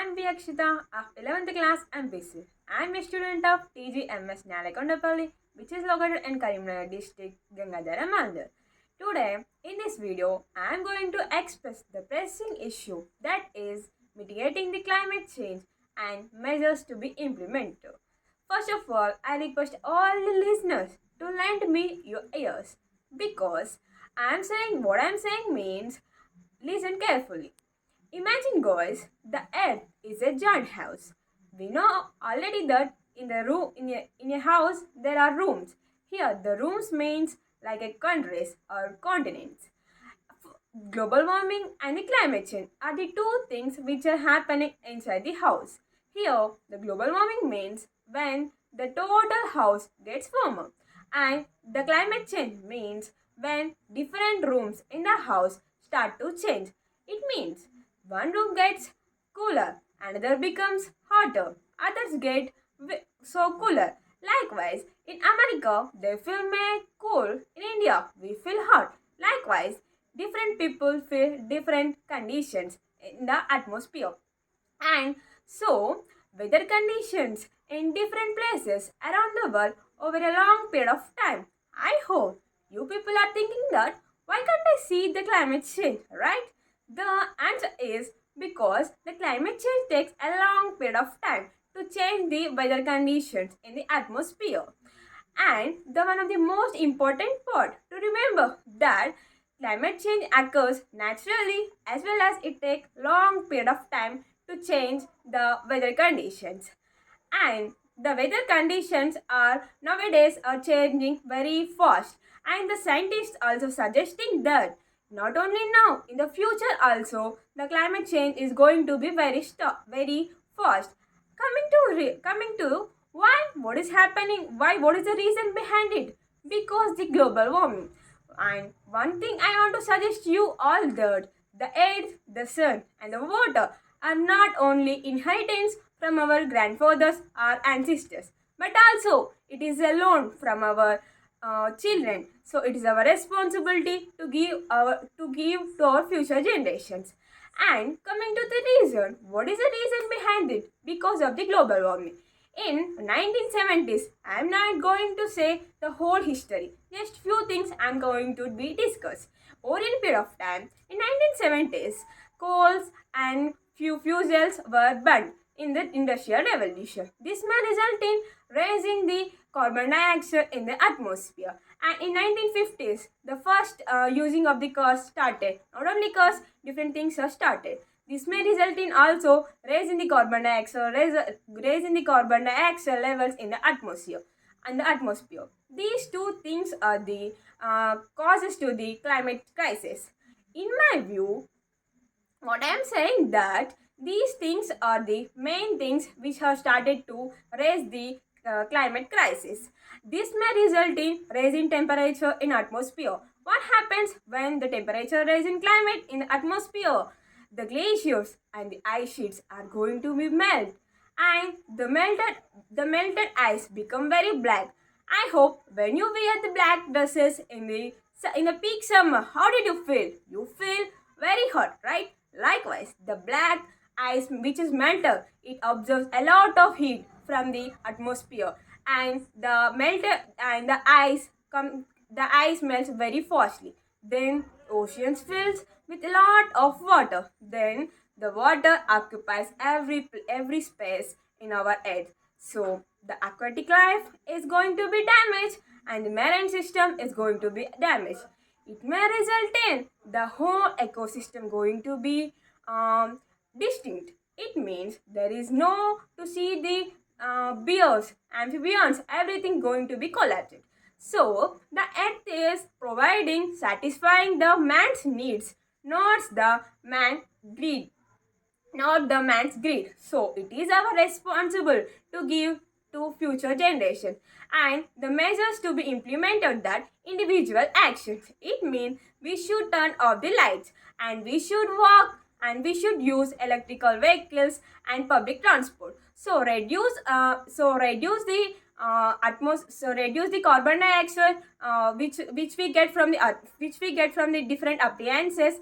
I'm Vyakshita of 11th class MPC. I'm a student of TGMS Nalakondapalli, which is located in Karimnagar district, Gangadhara Mandal. Today, in this video, I'm going to express the pressing issue that is mitigating the climate change and measures to be implemented. First of all, I request all the listeners to lend me your ears because I'm saying what I'm saying means listen carefully. Imagine, guys, the earth is a giant house. We know already that in a house there are rooms. Here, the rooms means like a countries or continents. Global warming and the climate change are the two things which are happening inside the house. Here, the global warming means when the total house gets warmer, and the climate change means when different rooms in the house start to change. It means one room gets cooler, another becomes hotter, others get so cooler. Likewise, in America, they feel made cool. In India, we feel hot. Likewise, different people feel different conditions in the atmosphere. And so, weather conditions in different places around the world over a long period of time. I hope you people are thinking that why can't I see the climate change, right? The answer is because the climate change takes a long period of time to change the weather conditions in the atmosphere. And the one of the most important part to remember that climate change occurs naturally as well as it takes long period of time to change the weather conditions. And the weather conditions are nowadays are changing very fast, and the scientists also suggesting that not only now in the future also the climate change is going to be very fast. Coming to why, what is happening, why, what is the reason behind it? Because the global warming. And one thing I want to suggest you all that the air, the sun and the water are not only inheritance from our grandfathers or ancestors, but also it is a loan from our children. So it is our responsibility to give to our future generations. And coming to the reason, what is the reason behind it? Because of the global warming. In 1970s, I am not going to say the whole history. Just few things I am going to be discussed. Over a period of time, in 1970s, coals and few fuels were burned in the industrial revolution. This may result in raising the carbon dioxide in the atmosphere. And in 1950s, the first using of the cars started. Not only cars, different things are started. This may result in also raising the carbon dioxide levels in the atmosphere. These two things are the causes to the climate crisis. In my view, what I am saying that these things are the main things which have started to raise the climate crisis. This may result in raising temperature in atmosphere. What happens when the temperature rise in climate in the atmosphere? The glaciers and the ice sheets are going to be melt, and the melted ice become very black. I hope when you wear the black dresses in the peak summer, how did you feel? You feel very hot, right? Likewise, the black ice which is melted, it absorbs a lot of heat from the atmosphere, and the ice melts very fastly. Then oceans fills with a lot of water. Then the water occupies every space in our earth. So the aquatic life is going to be damaged, and the marine system is going to be damaged. It may result in the whole ecosystem going to be distinct. It means there is no to see the bears, amphibians, everything going to be collapsed. So the earth is providing, satisfying the man's needs, not the man greed, not the man's greed. So it is our responsible to give to future generation, and the measures to be implemented that individual actions. It means we should turn off the lights, and we should walk and we should use electrical vehicles and public transport. So reduce the carbon dioxide which we get from the earth, which we get from the different appliances.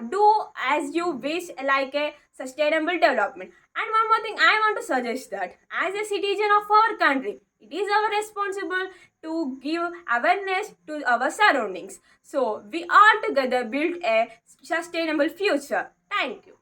Do as you wish, like a sustainable development. And one more thing I want to suggest, that as a citizen of our country, it is our responsible to give awareness to our surroundings. So we all together build a sustainable future. Thank you.